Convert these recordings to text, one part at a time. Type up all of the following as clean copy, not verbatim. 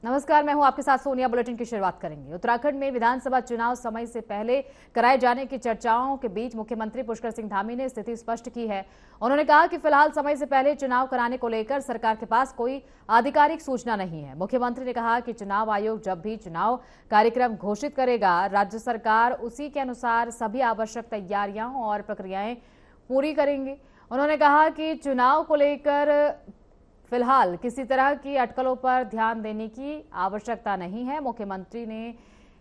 नमस्कार, मैं हूं आपके साथ सोनिया। बुलेटिन की शुरुआत करेंगे। उत्तराखंड में विधानसभा चुनाव समय से पहले कराए जाने की चर्चाओं के बीच मुख्यमंत्री पुष्कर सिंह धामी ने स्थिति स्पष्ट की है। उन्होंने कहा कि फिलहाल समय से पहले चुनाव कराने को लेकर सरकार के पास कोई आधिकारिक सूचना नहीं है। मुख्यमंत्री ने कहा कि चुनाव आयोग जब भी चुनाव कार्यक्रम घोषित करेगा, राज्य सरकार उसी के अनुसार सभी आवश्यक तैयारियां और प्रक्रियाएं पूरी करेंगे। उन्होंने कहा कि चुनाव को लेकर फिलहाल किसी तरह की अटकलों पर ध्यान देने की आवश्यकता नहीं है। मुख्यमंत्री ने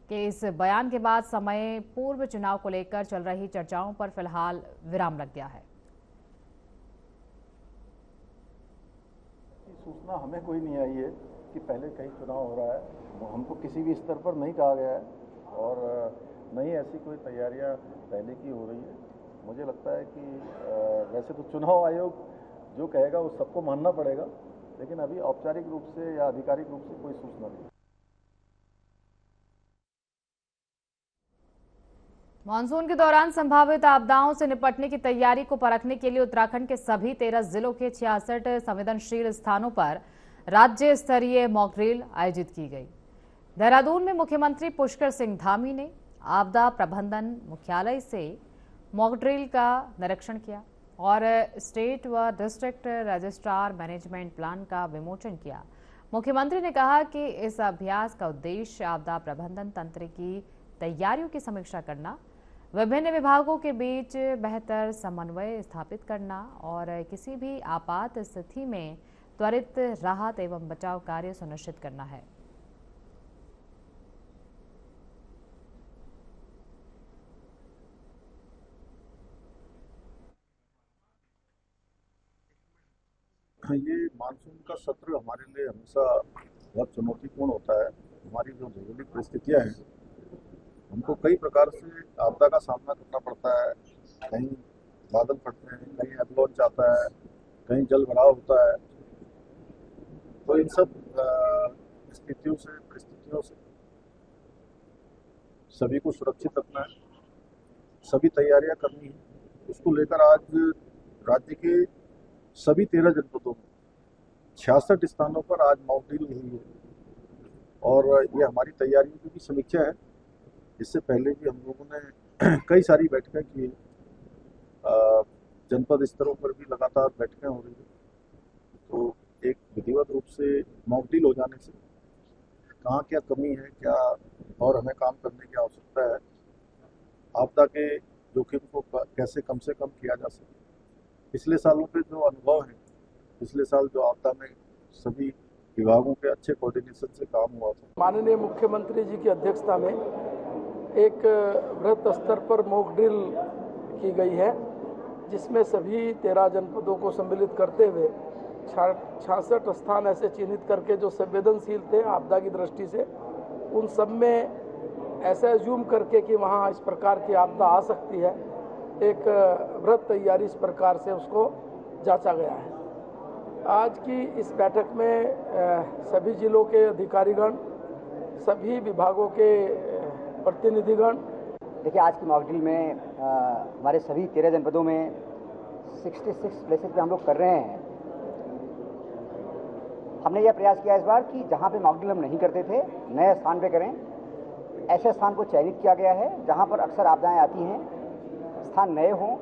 के इस बयान के बाद समय पूर्व चुनाव को लेकर चल रही चर्चाओं पर फिलहाल विराम लग गया है। सूचना हमें कोई नहीं आई है कि पहले कहीं चुनाव हो रहा है। हमको किसी भी स्तर पर नहीं कहा गया है और नहीं ऐसी कोई तैयारियां पहले की हो रही है। मुझे लगता है कि वैसे तो चुनाव आयोग जो कहेगा वो सबको मानना पड़ेगा, लेकिन अभी औपचारिक रूप से या आधिकारिक रूप से कोई सूचना नहीं। मानसून के दौरान संभावित आपदाओं से निपटने की तैयारी को परखने के लिए उत्तराखंड के सभी 13 जिलों के 66 संवेदनशील स्थानों पर राज्य स्तरीय मॉक ड्रिल आयोजित की गई। देहरादून में मुख्यमंत्री पुष्कर सिंह धामी ने आपदा प्रबंधन मुख्यालय से मॉक ड्रिल का निरीक्षण किया और स्टेट व डिस्ट्रिक्ट रजिस्ट्रार मैनेजमेंट प्लान का विमोचन किया। मुख्यमंत्री ने कहा कि इस अभ्यास का उद्देश्य आपदा प्रबंधन तंत्र की तैयारियों की समीक्षा करना, विभिन्न विभागों के बीच बेहतर समन्वय स्थापित करना और किसी भी आपात स्थिति में त्वरित राहत एवं बचाव कार्य सुनिश्चित करना है। ये मानसून का सत्र हमारे लिए हमेशा बहुत चुनौतीपूर्ण होता है। हमारी जो भौगोलिक परिस्थितियां हैं, हमको कई प्रकार से आपदा का सामना करना पड़ता है। कहीं बादल फटते हैं, कहीं अवलौंच आता है, कहीं जल भराव होता है। तो इन सब स्थितियों से परिस्थितियों से सभी को सुरक्षित रखना है, सभी तैयारियां करनी है। उसको लेकर आज राज्य के सभी 13 जनपदों में 66 स्थानों पर आज मॉक ड्रिल हुई है और ये हमारी तैयारियों की भी समीक्षा है। इससे पहले भी हम लोगों ने कई सारी बैठकें की, जनपद स्तरों पर भी लगातार बैठकें हो रही है। तो एक विधिवत रूप से मॉक ड्रिल हो जाने से कहाँ क्या कमी है, क्या और हमें काम करने की आवश्यकता है, आपदा के जोखिम को कैसे कम से कम किया जा सके। पिछले सालों के जो अनुभव हैं, पिछले साल जो आपदा में सभी विभागों के अच्छे कोऑर्डिनेशन से काम हुआ था। माननीय मुख्यमंत्री जी की अध्यक्षता में एक वृहद स्तर पर मॉक ड्रिल की गई है, जिसमें सभी 13 जनपदों को सम्मिलित करते हुए 66 स्थान ऐसे चिन्हित करके जो संवेदनशील थे आपदा की दृष्टि से, उन सब में ऐसा एज्यूम करके कि वहाँ इस प्रकार की आपदा आ सकती है, एक वृहद तैयारी इस प्रकार से उसको जांचा गया है। आज की इस बैठक में सभी जिलों के अधिकारीगण, सभी विभागों के प्रतिनिधिगण। देखिए, आज की मॉक ड्रिल में हमारे सभी 13 जनपदों में 66 प्लेसेस पे हम लोग कर रहे हैं। हमने यह प्रयास किया इस बार कि जहाँ पे मॉक ड्रिल हम नहीं करते थे, नए स्थान पे करें। ऐसे स्थान को चयनित किया गया है जहाँ पर अक्सर आपदाएं आती हैं, स्थान नए हों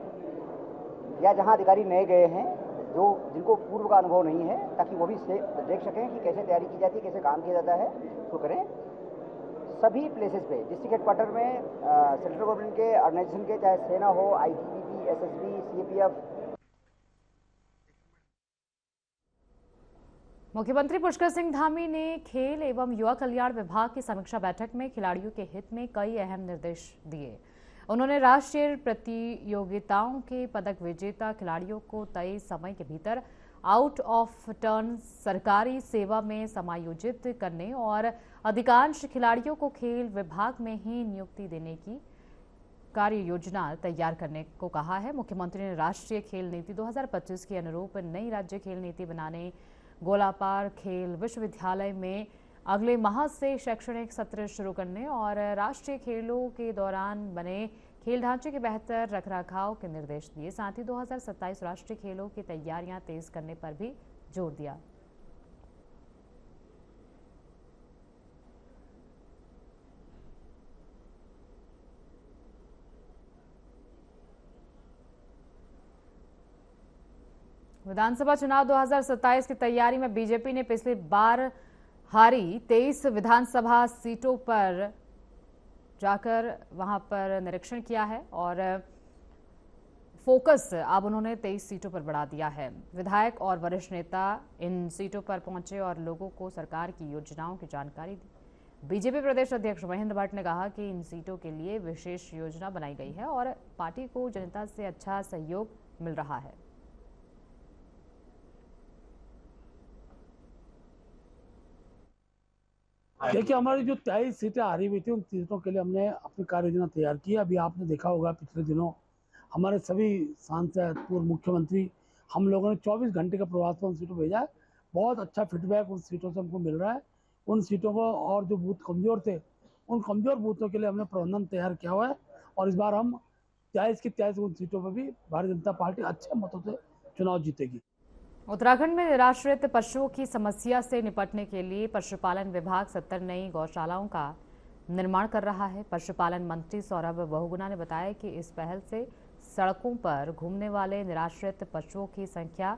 या जहाँ अधिकारी नए गए हैं जो जिनको पूर्व का अनुभव नहीं है, ताकि वो भी देख सकें कि कैसे तैयारी की जाती है, कैसे काम किया जाता है, तो करें। सभी प्लेसेस पे डिस्ट्रिक्ट हेडक्वार्टर में सेंट्रल गवर्नमेंट के ऑर्गेनाइजेशन के, चाहे सेना हो, आईटीबीपी, एसएसबी, सीएपीएफ। मुख्यमंत्री पुष्कर सिंह धामी ने खेल एवं युवा कल्याण विभाग की समीक्षा बैठक में खिलाड़ियों के हित में कई अहम निर्देश दिए। उन्होंने राष्ट्रीय प्रतियोगिताओं के पदक विजेता खिलाड़ियों को तय समय के भीतर आउट ऑफ टर्न सरकारी सेवा में समायोजित करने और अधिकांश खिलाड़ियों को खेल विभाग में ही नियुक्ति देने की कार्य योजना तैयार करने को कहा है। मुख्यमंत्री ने राष्ट्रीय खेल नीति 2025 के अनुरूप नई राज्य खेल नीति बनाने, गोलापार खेल विश्वविद्यालय में अगले माह से शैक्षणिक सत्र शुरू करने और राष्ट्रीय खेलों के दौरान बने खेल ढांचे के बेहतर रखरखाव के निर्देश दिए। साथ ही 2027 राष्ट्रीय खेलों की तैयारियां तेज करने पर भी जोर दिया। विधानसभा चुनाव 2027 की तैयारी में बीजेपी ने पिछली बार हारी 23 विधानसभा सीटों पर जाकर वहां पर निरीक्षण किया है और फोकस अब उन्होंने 23 सीटों पर बढ़ा दिया है। विधायक और वरिष्ठ नेता इन सीटों पर पहुंचे और लोगों को सरकार की योजनाओं की जानकारी दी। बीजेपी प्रदेश अध्यक्ष महेंद्र भट्ट ने कहा कि इन सीटों के लिए विशेष योजना बनाई गई है और पार्टी को जनता से अच्छा सहयोग मिल रहा है। देखिए, हमारी जो 23 सीटें हारी हुई थी उन सीटों के लिए हमने अपनी कार्य योजना तैयार की। अभी आपने देखा होगा पिछले दिनों हमारे सभी सांसद, पूर्व मुख्यमंत्री, हम लोगों ने 24 घंटे का प्रवास पर उन सीटों भेजा है। बहुत अच्छा फीडबैक उन सीटों से हमको मिल रहा है। उन सीटों को और जो बूथ कमजोर थे उन कमजोर बूथों के लिए हमने प्रबंधन तैयार किया हुआ है और इस बार हम 23 की 23 उन सीटों पर भी भारतीय जनता पार्टी अच्छे मतों से चुनाव जीतेगी। उत्तराखंड में निराश्रित पशुओं की समस्या से निपटने के लिए पशुपालन विभाग 70 नई गौशालाओं का निर्माण कर रहा है। पशुपालन मंत्री सौरभ बहुगुणा ने बताया कि इस पहल से सड़कों पर घूमने वाले निराश्रित पशुओं की संख्या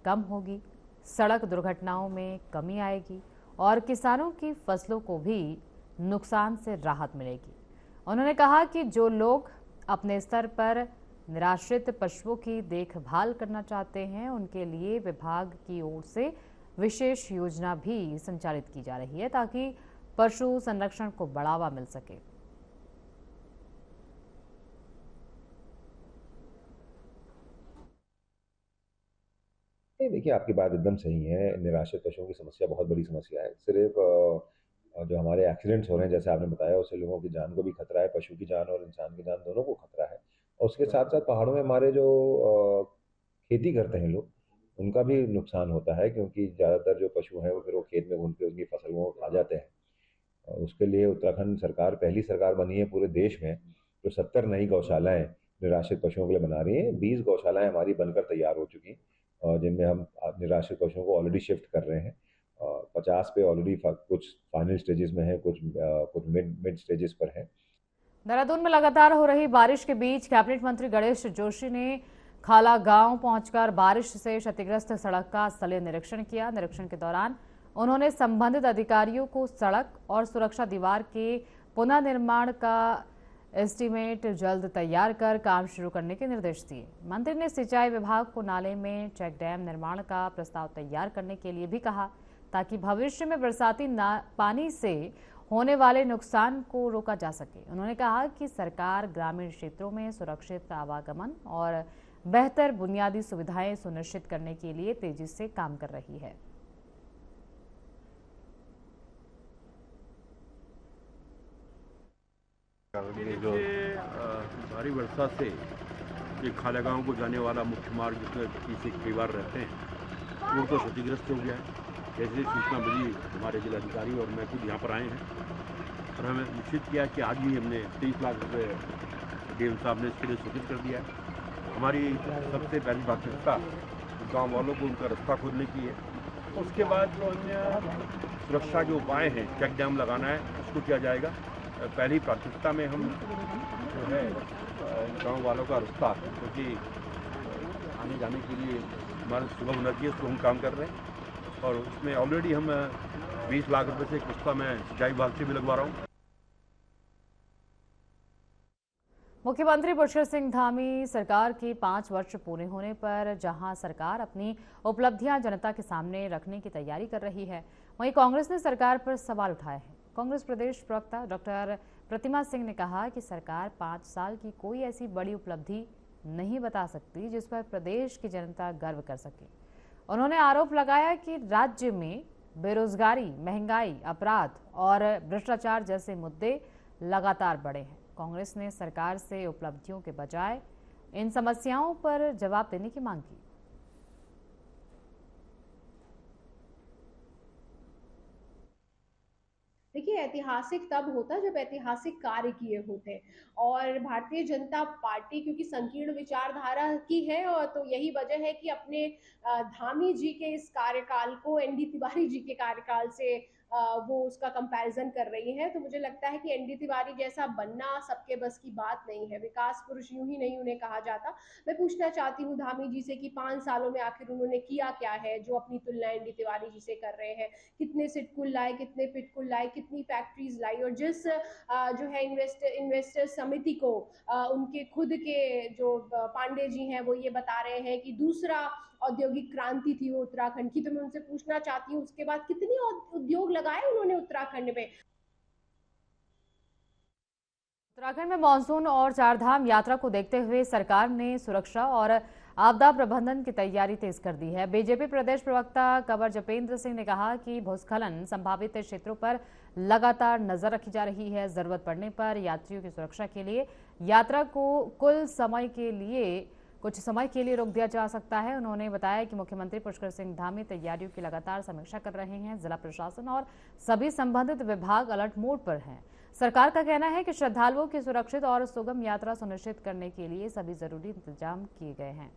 कम होगी, सड़क दुर्घटनाओं में कमी आएगी और किसानों की फसलों को भी नुकसान से राहत मिलेगी। उन्होंने कहा कि जो लोग अपने स्तर पर निराश्रित पशुओं की देखभाल करना चाहते हैं उनके लिए विभाग की ओर से विशेष योजना भी संचालित की जा रही है ताकि पशु संरक्षण को बढ़ावा मिल सके। देखिए, आपकी बात एकदम सही है। निराश्रित पशुओं की समस्या बहुत बड़ी समस्या है। सिर्फ जो हमारे एक्सीडेंट्स हो रहे हैं जैसे आपने बताया उससे लोगों की जान को भी खतरा है, पशु की जान और इंसान की जान दोनों को खतरा है। और उसके साथ साथ पहाड़ों में हमारे जो खेती करते हैं लोग उनका भी नुकसान होता है क्योंकि ज़्यादातर जो पशु हैं वो फिर वो खेत में घूम के उनकी फसल को खा जाते हैं। और उसके लिए उत्तराखंड सरकार पहली सरकार बनी है पूरे देश में जो 70 नई गौशालाएं निराश्रित पशुओं के लिए बना रही हैं। 20 गौशालाएं हमारी बनकर तैयार हो चुकी हैं और जिनमें हम निराश्रित पशुओं को ऑलरेडी शिफ्ट कर रहे हैं। 50 पे ऑलरेडी कुछ फाइनल स्टेजेस में है, कुछ मिड स्टेजेस पर है। देहरादून में लगातार हो रही बारिश के बीच कैबिनेट मंत्री गणेश जोशी ने खाला गांव पहुंचकर बारिश से क्षतिग्रस्त सड़क का स्थलीय निरीक्षण किया। निरीक्षण के दौरान उन्होंने संबंधित अधिकारियों को सड़क और सुरक्षा दीवार के पुनर्निर्माण का एस्टीमेट जल्द तैयार कर काम शुरू करने के निर्देश दिए। मंत्री ने सिंचाई विभाग को नाले में चेक डैम निर्माण का प्रस्ताव तैयार करने के लिए भी कहा ताकि भविष्य में बरसाती पानी से होने वाले नुकसान को रोका जा सके। उन्होंने कहा कि सरकार ग्रामीण क्षेत्रों में सुरक्षित आवागमन और बेहतर बुनियादी सुविधाएं सुनिश्चित करने के लिए तेजी से काम कर रही है। जो भारी वर्षा से ये खाला गांव को जाने वाला मुख्य मार्ग जिसमें 30 परिवार रहते हैं वो तो क्षतिग्रस्त हो गया है। जैसे सूचना मिली हमारे जिलाधिकारी और मैं खुद यहाँ पर आए हैं और हमें निश्चित किया कि आज ही हमने 23 लाख रुपये डीएम साहब ने इसके लिए स्वीकृत कर दिया है। हमारी सबसे पहली प्राथमिकता गाँव वालों को उनका रास्ता खोलने की है। उसके बाद जो अन्य सुरक्षा के उपाय हैं, चेक डैम लगाना है उसको किया जाएगा। पहली प्राथमिकता में हम जो है गाँव वालों का रास्ता क्योंकि आने जाने के लिए हमारा सुगम होना चाहिए, उसको हम काम कर रहे हैं और उसमें ऑलरेडी हम 20 लाख रुपए से एक रास्ता मैं सिंचाई विभाग से भी लगवा रहा हूँ। मुख्यमंत्री पुष्कर सिंह धामी सरकार के 5 वर्ष पूरे होने पर जहां सरकार अपनी उपलब्धियां जनता के सामने रखने की तैयारी कर रही है, वहीं कांग्रेस ने सरकार पर सवाल उठाए हैं। कांग्रेस प्रदेश प्रवक्ता डॉक्टर प्रतिमा सिंह ने कहा कि सरकार 5 साल की कोई ऐसी बड़ी उपलब्धि नहीं बता सकती जिस पर प्रदेश की जनता गर्व कर सके। उन्होंने आरोप लगाया कि राज्य में बेरोजगारी, महंगाई, अपराध और भ्रष्टाचार जैसे मुद्दे लगातार बढ़े हैं। कांग्रेस ने सरकार से उपलब्धियों के बजाय इन समस्याओं पर जवाब देने की मांग की। देखिए, ऐतिहासिक तब होता जब ऐतिहासिक कार्य किए होते और भारतीय जनता पार्टी क्योंकि संकीर्ण विचारधारा की है और तो यही वजह है कि अपने धामी जी के इस कार्यकाल को एनडी तिवारी जी के कार्यकाल से वो उसका कंपैरिजन कर रही हैं। तो मुझे लगता है कि एनडी तिवारी जैसा बनना सबके बस की बात नहीं है। विकास पुरुष यूं ही नहीं उन्हें कहा जाता। मैं पूछना चाहती हूँ धामी जी से कि 5 सालों में आखिर उन्होंने किया क्या है जो अपनी तुलना एनडी तिवारी जी से कर रहे हैं। कितने सिटकुल लाए, कितने पिटकुल लाए, कितनी फैक्ट्रीज लाई, और जिस जो है इन्वेस्टर समिति को उनके खुद के जो पांडे जी हैं वो ये बता रहे हैं कि दूसरा औद्योगिक क्रांति थी वो उत्तराखंड की। तो मैं उनसे पूछना चाहती हूँ उसके बाद कितने उद्योग लगाए उन्होंने उत्तराखंड में। उत्तराखंड में मानसून और चारधाम यात्रा को देखते हुए सरकार ने सुरक्षा और आपदा प्रबंधन की तैयारी तेज कर दी है। बीजेपी प्रदेश प्रवक्ता कंवर जपेंद्र सिंह ने कहा कि भूस्खलन संभावित क्षेत्रों पर लगातार नजर रखी जा रही है। जरूरत पड़ने पर यात्रियों की सुरक्षा के लिए यात्रा को कुछ समय के लिए रोक दिया जा सकता है। उन्होंने बताया कि मुख्यमंत्री पुष्कर सिंह धामी तैयारियों की लगातार समीक्षा कर रहे हैं। जिला प्रशासन और सभी संबंधित विभाग अलर्ट मोड पर हैं। सरकार का कहना है कि श्रद्धालुओं की सुरक्षित और सुगम यात्रा सुनिश्चित करने के लिए सभी जरूरी इंतजाम किए गए हैं।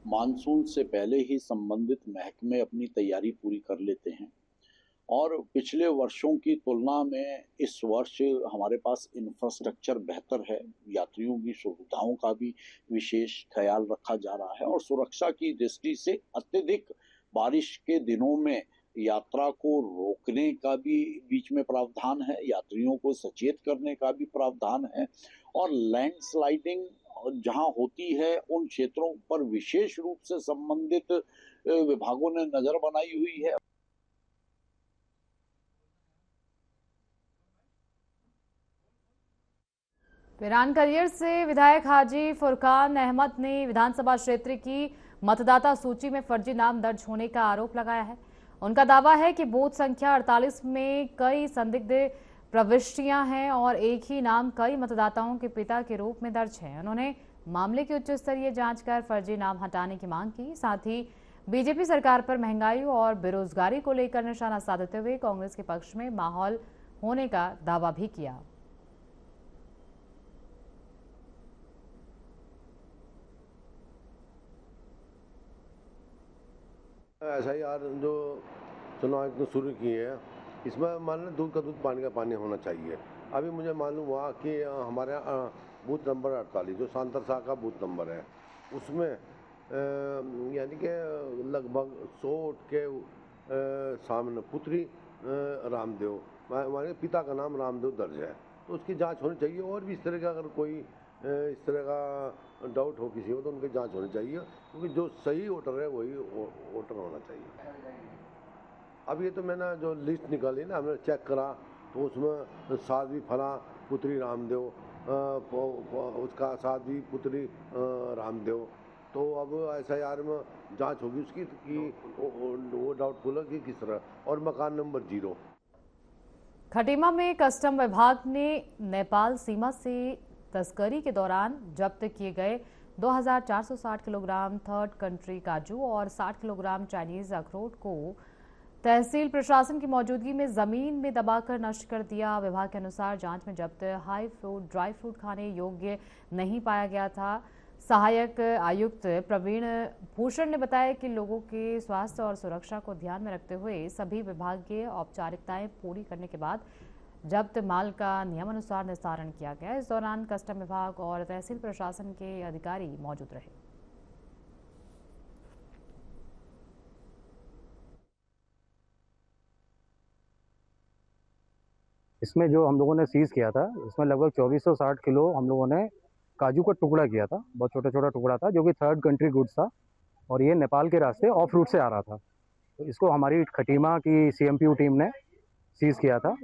मानसून से पहले ही संबंधित महकमे अपनी तैयारी पूरी कर लेते हैं और पिछले वर्षों की तुलना में इस वर्ष हमारे पास इंफ्रास्ट्रक्चर बेहतर है। यात्रियों की सुविधाओं का भी विशेष ख्याल रखा जा रहा है और सुरक्षा की दृष्टि से अत्यधिक बारिश के दिनों में यात्रा को रोकने का भी बीच में प्रावधान है, यात्रियों को सचेत करने का भी प्रावधान है और लैंडस्लाइडिंग जहां होती है उन क्षेत्रों पर विशेष रूप से संबंधित विभागों ने नजर बनाई हुई है। पिरान करियर से विधायक हाजी फुरकान अहमद ने विधानसभा क्षेत्र की मतदाता सूची में फर्जी नाम दर्ज होने का आरोप लगाया है। उनका दावा है कि बूथ संख्या 48 में कई संदिग्ध प्रविष्टियां हैं और एक ही नाम कई मतदाताओं के पिता के रूप में दर्ज है। उन्होंने मामले की उच्च स्तरीय जांच कर फर्जी नाम हटाने की मांग की। साथ ही बीजेपी सरकार पर महंगाई और बेरोजगारी को लेकर निशाना साधते हुए कांग्रेस के पक्ष में माहौल होने का दावा भी किया। SIR जो चुनाव आयोग ने शुरू किए हैं इसमें मान लें दूध का दूध पानी का पानी होना चाहिए। अभी मुझे मालूम हुआ कि हमारे यहाँ बूथ नंबर 48 जो सांतर शाह का बूथ नंबर है उसमें यानी कि लगभग 100 के सामने पुत्री रामदेव माने पिता का नाम रामदेव दर्ज है, तो उसकी जांच होनी चाहिए। और भी इस तरह का अगर कोई इस तरह का डाउट हो किसी को तो उनकी जांच होनी चाहिए, क्योंकि जो सही वोटर है वही वोटर होना चाहिए। अब ये तो मैंने जो लिस्ट निकाली ना हमने चेक करा तो उसमें साध्वी फला पुत्री रामदेव, उसका साध्वी पुत्री रामदेव, तो अब SIR में जांच होगी उसकी कि वो डाउटफुल है कि किस तरह। और मकान नंबर 0। खटीमा में कस्टम विभाग ने नेपाल सीमा से तस्करी के दौरान जब्त किए गए 2460 किलोग्राम थर्ड कंट्री काजू और 60 किलोग्राम चाइनीज अखरोट को तहसील प्रशासन की मौजूदगी में जमीन में दबाकर नष्ट कर दिया। विभाग के अनुसार जांच में जब्त हाई फ्रूट ड्राई फ्रूट खाने योग्य नहीं पाया गया था। सहायक आयुक्त प्रवीण भूषण ने बताया कि लोगों के स्वास्थ्य और सुरक्षा को ध्यान में रखते हुए सभी विभागीय औपचारिकताएं पूरी करने के बाद जब्त माल का नियमानुसार निस्तारण किया गया। इस दौरान कस्टम विभाग और तहसील प्रशासन के अधिकारी मौजूद रहे। इसमें जो हम लोगों ने सीज किया था इसमें लगभग 2460 किलो हम लोगों ने काजू का टुकड़ा किया था। बहुत छोटा छोटा टुकड़ा था जो कि थर्ड कंट्री गुड्स था और ये नेपाल के रास्ते ऑफ रूट से आ रहा था। तो इसको हमारी खटीमा की CMPU टीम ने सीज किया था।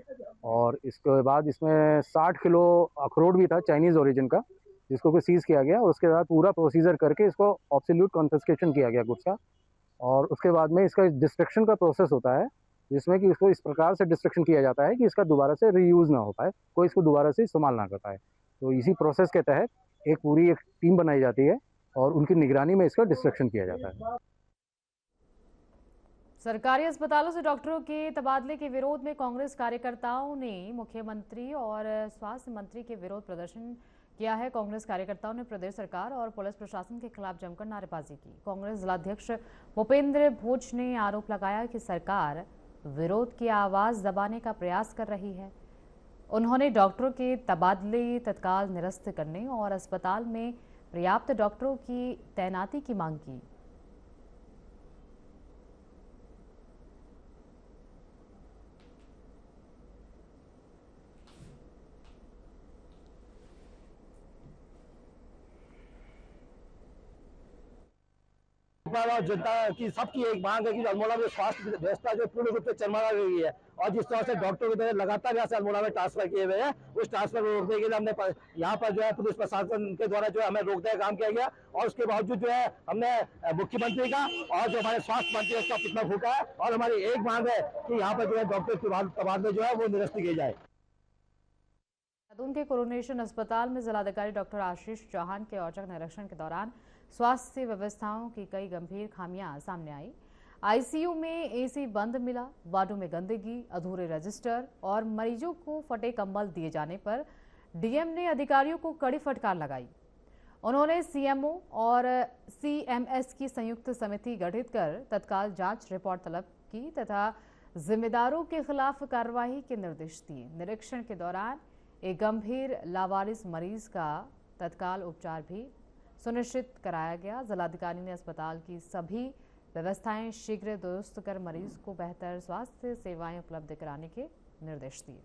और इसके बाद इसमें 60 किलो अखरोट भी था चाइनीज़ ओरिजिन का, जिसको को सीज किया गया और उसके बाद पूरा प्रोसीजर करके इसको ऑब्सोल्यूट कॉन्फिस्केशन किया गया गुड्स का। और उसके बाद में इसका डिस्ट्रक्शन का प्रोसेस होता है जिसमें कि इसको इस प्रकार से डिस्ट्रक्शन किया जाता है कि इसका दोबारा से रीयूज़ ना हो पाए, कोई इसको दोबारा से इस्तेमाल ना कर पाए। तो इसी प्रोसेस के तहत एक पूरी टीम बनाई जाती है और उनकी निगरानी में इसका डिस्ट्रक्शन किया जाता है। सरकारी अस्पतालों से डॉक्टरों के तबादले के विरोध में कांग्रेस कार्यकर्ताओं ने मुख्यमंत्री और स्वास्थ्य मंत्री के विरोध प्रदर्शन किया है। कांग्रेस कार्यकर्ताओं ने प्रदेश सरकार और पुलिस प्रशासन के खिलाफ जमकर नारेबाजी की। कांग्रेस जिलाध्यक्ष भूपेंद्र भोज ने आरोप लगाया कि सरकार विरोध की आवाज दबाने का प्रयास कर रही है। उन्होंने डॉक्टरों के तबादले तत्काल निरस्त करने और अस्पताल में पर्याप्त डॉक्टरों की तैनाती की मांग की। और जनता की सबकी एक मांग है कि अल्मोड़ा में स्वास्थ्य व्यवस्था जो पूर्ण रूप से चरमरा गई है और जिस तरह से डॉक्टरों की लगातार यहाँ से अल्मोड़ा में ट्रांसफर किए हुए हैं, उस ट्रांसफर को रोकने के लिए हमने यहाँ पर जो है पुलिस प्रशासन के द्वारा जो है हमें रोकने का काम किया गया और उसके बावजूद जो है हमने मुख्यमंत्री का और जो हमारे स्वास्थ्य मंत्री उसका पुतला फूका है और हमारी एक मांग है कि यहाँ पर जो है डॉक्टर के तबादले जो है वो निरस्त किए जाए। देहरादून के कोरोनेशन अस्पताल में जिलाधिकारी डॉक्टर आशीष चौहान के औचक निरीक्षण के दौरान स्वास्थ्य व्यवस्थाओं की कई गंभीर खामियां सामने आई। आईसीयू में एसी बंद मिला, वार्डों में गंदगी, अधूरे रजिस्टर और मरीजों को फटे कंबल दिए जाने पर डीएम ने अधिकारियों को कड़ी फटकार लगाई। उन्होंने सीएमओ और सीएमएस की संयुक्त समिति गठित कर तत्काल जांच रिपोर्ट तलब की तथा जिम्मेदारों के खिलाफ कार्रवाई के निर्देश दिए। निरीक्षण के दौरान एक गंभीर लावारिस मरीज का तत्काल उपचार भी सुनिश्चित कराया गया। जिलाधिकारी ने अस्पताल की सभी व्यवस्थाएं शीघ्र दुरुस्त कर मरीज को बेहतर स्वास्थ्य सेवाएं उपलब्ध कराने के निर्देश दिए।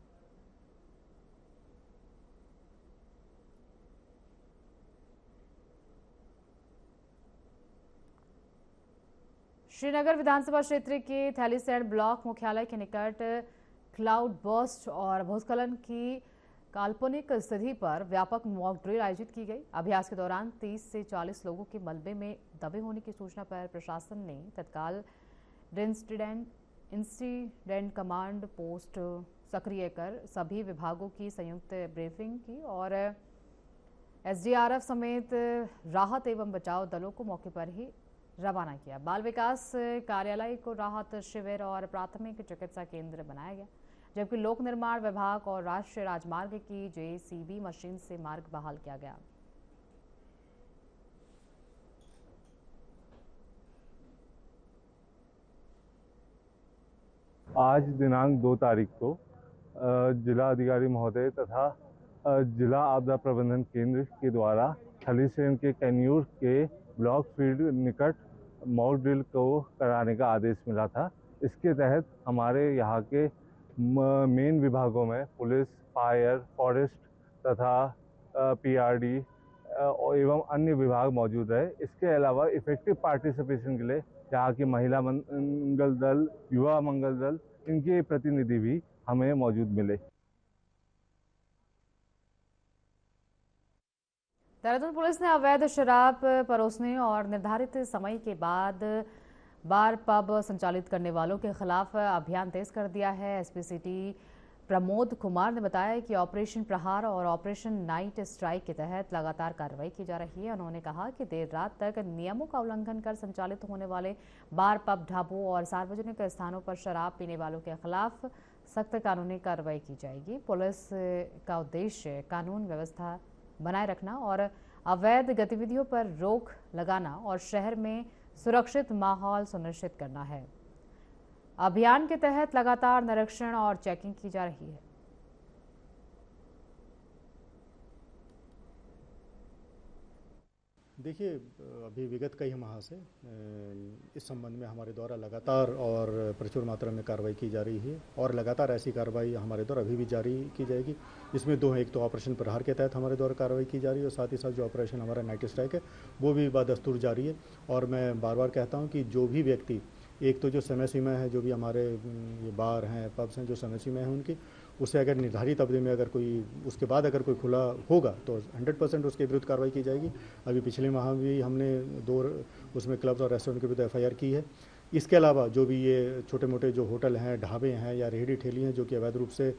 श्रीनगर विधानसभा क्षेत्र के थैलीसैंण ब्लॉक मुख्यालय के निकट क्लाउड बर्स्ट और भूस्खलन की काल्पनिक स्थिति पर व्यापक मॉक ड्रिल आयोजित की गई। अभ्यास के दौरान 30 से 40 लोगों के मलबे में दबे होने की सूचना पर प्रशासन ने तत्काल इंसिडेंट कमांड पोस्ट सक्रिय कर सभी विभागों की संयुक्त ब्रीफिंग की और एसडीआरएफ समेत राहत एवं बचाव दलों को मौके पर ही रवाना किया। बाल विकास कार्यालय को राहत शिविर और प्राथमिक चिकित्सा केंद्र बनाया गया, जबकि लोक निर्माण विभाग और राष्ट्रीय राजमार्ग की जेसीबी मशीन से मार्ग बहाल किया गया। आज दिनांक 2 तारीख को जिला अधिकारी महोदय तथा जिला आपदा प्रबंधन केंद्र के द्वारा थलीसैंण के कैन्यूर के ब्लॉक फील्ड निकट मॉक ड्रिल को कराने का आदेश मिला था। इसके तहत हमारे यहाँ के मेन विभागों में पुलिस, फायर, फॉरेस्ट तथा पीआरडी एवं अन्य विभाग मौजूद रहे। इसके अलावा इफेक्टिव पार्टिसिपेशन के लिए यहाँ की महिला मंगल दल, युवा मंगल दल, इनके प्रतिनिधि भी हमें मौजूद मिले। देहरादून पुलिस ने अवैध शराब परोसने और निर्धारित समय के बाद बार पब संचालित करने वालों के खिलाफ अभियान तेज कर दिया है। एसपी सिटी प्रमोद कुमार ने बताया कि ऑपरेशन प्रहार और ऑपरेशन नाइट स्ट्राइक के तहत लगातार कार्रवाई की जा रही है। उन्होंने कहा कि देर रात तक नियमों का उल्लंघन कर संचालित होने वाले बार पब, ढाबों और सार्वजनिक स्थानों पर शराब पीने वालों के खिलाफ सख्त कानूनी कार्रवाई की जाएगी। पुलिस का उद्देश्य कानून व्यवस्था बनाए रखना और अवैध गतिविधियों पर रोक लगाना और शहर में सुरक्षित माहौल सुनिश्चित करना है। अभियान के तहत लगातार निरीक्षण और चेकिंग की जा रही है। देखिए, अभी विगत कई माह से इस संबंध में हमारे द्वारा लगातार और प्रचुर मात्रा में कार्रवाई की जा रही है और लगातार ऐसी कार्रवाई हमारे द्वारा अभी भी जारी की जाएगी, जिसमें दो हैं। एक तो ऑपरेशन प्रहार के तहत हमारे द्वारा कार्रवाई की जा रही है और साथ ही साथ जो ऑपरेशन हमारा नाइट स्ट्राइक है वो भी बदस्तूर जारी है। और मैं बार बार कहता हूँ कि जो भी व्यक्ति, एक तो जो समय सीमा है, जो भी हमारे ये बार हैं, पब्स हैं, जो समय सीमा है उनकी, उससे अगर निर्धारित अवधि में अगर कोई उसके बाद अगर कोई खुला होगा तो 100% उसके विरुद्ध कार्रवाई की जाएगी। अभी पिछले माह भी हमने 2 उसमें क्लब्स और रेस्टोरेंट के विरुद्ध एफआईआर की है। इसके अलावा जो भी ये छोटे मोटे जो होटल हैं, ढाबे हैं या रेहड़ी ठेली हैं जो कि अवैध रूप से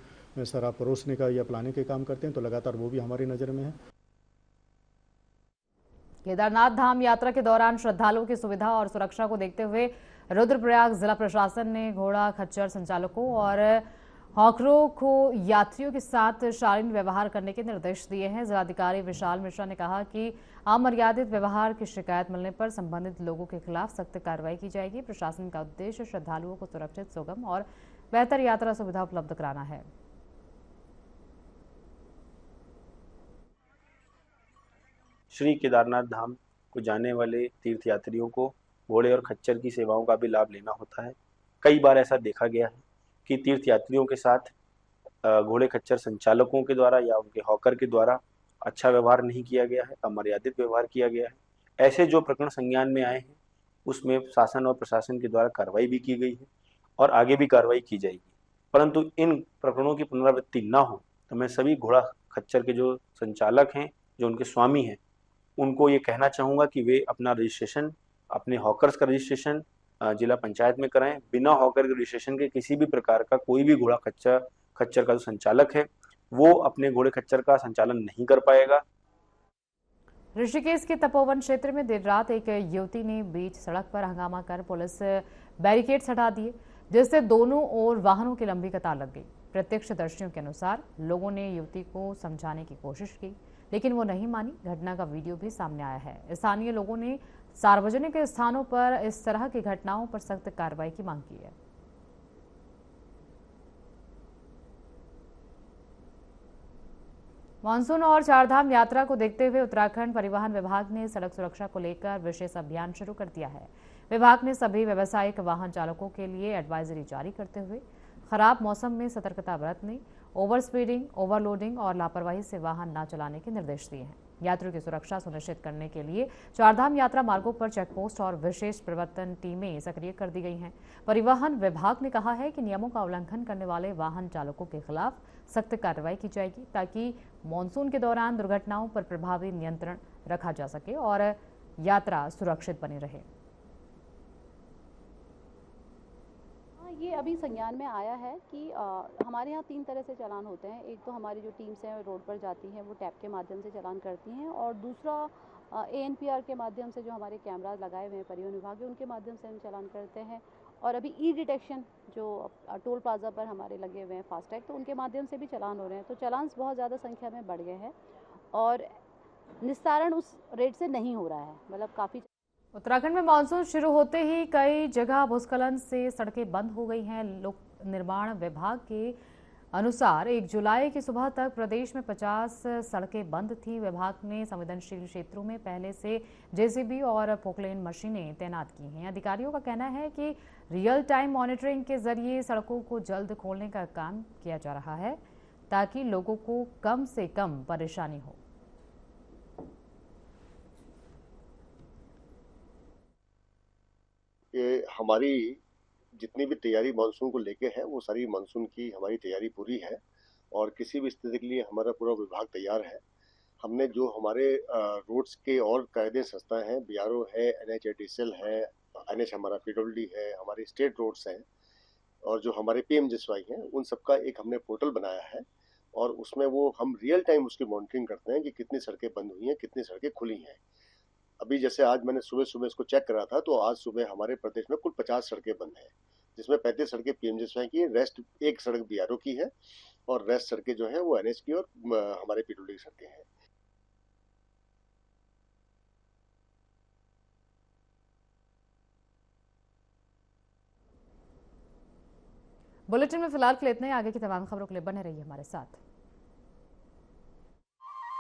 शराब परोसने का या पिलाने के काम करते हैं, तो लगातार वो भी हमारी नज़र में है। केदारनाथ धाम यात्रा के दौरान श्रद्धालुओं की सुविधा और सुरक्षा को देखते हुए रुद्रप्रयाग जिला प्रशासन ने घोड़ा खच्चर संचालकों और हॉकरों को यात्रियों के साथ शालीन व्यवहार करने के निर्देश दिए हैं। जिलाधिकारी विशाल मिश्रा ने कहा कि अमर्यादित व्यवहार की शिकायत मिलने पर संबंधित लोगों के खिलाफ सख्त कार्रवाई की जाएगी। प्रशासन का उद्देश्य श्रद्धालुओं को सुरक्षित, सुगम और बेहतर यात्रा सुविधा उपलब्ध कराना है। श्री केदारनाथ धाम को जाने वाले तीर्थयात्रियों को घोड़े और खच्चर की सेवाओं का भी लाभ लेना होता है। कई बार ऐसा देखा गया है कि तीर्थयात्रियों के साथ घोड़े खच्चर संचालकों के द्वारा या उनके हॉकर के द्वारा अच्छा व्यवहार नहीं किया गया है, अमर्यादित व्यवहार किया गया है। ऐसे जो प्रकरण संज्ञान में आए हैं उसमें शासन और प्रशासन के द्वारा कार्रवाई भी की गई है और आगे भी कार्रवाई की जाएगी। परंतु इन प्रकरणों की पुनरावृत्ति न हो तो मैं सभी घोड़ा खच्चर के जो संचालक हैं, जो उनके स्वामी हैं, उनको ये कहना चाहूँगा कि वे अपना रजिस्ट्रेशन, अपने हॉकर्स का रजिस्ट्रेशन जिला पंचायत में कराएं। बिना हॉकर के रजिस्ट्रेशन के किसी भी प्रकार का कोई भी घोड़ा खच्चर का जो संचालक है वो अपने घोड़े खच्चर का संचालन नहीं कर पाएगा। ऋषिकेश के तपोवन क्षेत्र में देर रात एक युवती ने बीच सड़क पर हंगामा कर पुलिस बैरिकेड्स हटा दिए, जिससे दोनों ओर वाहनों की लंबी कतार लग गई। प्रत्यक्षदर्शियों के अनुसार लोगों ने युवती को समझाने की कोशिश की, लेकिन वो नहीं मानी। घटना का वीडियो भी सामने आया है। स्थानीय लोगों ने सार्वजनिक स्थानों पर इस तरह की घटनाओं पर सख्त कार्रवाई की मांग की है। मानसून और चारधाम यात्रा को देखते हुए उत्तराखंड परिवहन विभाग ने सड़क सुरक्षा को लेकर विशेष अभियान शुरू कर दिया है। विभाग ने सभी व्यावसायिक वाहन चालकों के लिए एडवाइजरी जारी करते हुए खराब मौसम में सतर्कता बरतने, ओवर स्पीडिंग, ओवरलोडिंग और लापरवाही से वाहन न चलाने के निर्देश दिए हैं। यात्रियों की सुरक्षा सुनिश्चित करने के लिए चारधाम यात्रा मार्गों पर चेकपोस्ट और विशेष प्रवर्तन टीमें सक्रिय कर दी गई हैं। परिवहन विभाग ने कहा है कि नियमों का उल्लंघन करने वाले वाहन चालकों के खिलाफ सख्त कार्रवाई की जाएगी, ताकि मानसून के दौरान दुर्घटनाओं पर प्रभावी नियंत्रण रखा जा सके और यात्रा सुरक्षित बनी रहे। ये अभी संज्ञान में आया है कि हमारे यहाँ 3 तरह से चालान होते हैं। एक तो हमारी जो टीम्स हैं रोड पर जाती हैं, वो टैब के माध्यम से चालान करती हैं, और दूसरा ANPR के माध्यम से जो हमारे कैमराज लगाए हुए हैं परिवहन विभाग के, उनके माध्यम से हम चालान करते हैं। और अभी डिटेक्शन जो टोल प्लाजा पर हमारे लगे हुए हैं फास्टैग, तो उनके माध्यम से भी चालान हो रहे हैं। तो चालान बहुत ज़्यादा संख्या में बढ़ गए हैं और निस्तारण उस रेट से नहीं हो रहा है, मतलब काफ़ी। उत्तराखंड में मानसून शुरू होते ही कई जगह भूस्खलन से सड़कें बंद हो गई हैं। लोक निर्माण विभाग के अनुसार 1 जुलाई की सुबह तक प्रदेश में 50 सड़कें बंद थीं। विभाग ने संवेदनशील क्षेत्रों में पहले से JCB और पोकलेन मशीनें तैनात की हैं। अधिकारियों का कहना है कि रियल टाइम मॉनिटरिंग के जरिए सड़कों को जल्द खोलने का काम किया जा रहा है, ताकि लोगों को कम से कम परेशानी हो। ये हमारी जितनी भी तैयारी मानसून को लेके है, वो सारी मानसून की हमारी तैयारी पूरी है और किसी भी स्थिति के लिए हमारा पूरा विभाग तैयार है। हमने जो हमारे रोड्स के और कायदे संस्थाएं हैं, BRO है, NHATCL है, NH हमारा PWD है, हमारे स्टेट रोड्स हैं और जो हमारे PMJSY हैं, उन सबका एक हमने पोर्टल बनाया है और उसमें वो हम रियल टाइम उसकी मॉनिटरिंग करते हैं कि कितनी सड़कें बंद हुई हैं, कितनी सड़कें खुली हैं। अभी जैसे आज मैंने सुबह इसको चेक करा था, तो आज सुबह हमारे प्रदेश में कुल 50 सड़कें बंद हैं, जिसमें 35 सड़कें PMJSY की है, रेस्ट एक सड़क BRO की है और रेस्ट सड़कें जो हैं वो NH की और हमारे PWD की सड़कें हैं। बुलेटिन में फिलहाल के लिए इतना ही। आगे की तमाम खबरों के लिए बने रहिए हमारे साथ।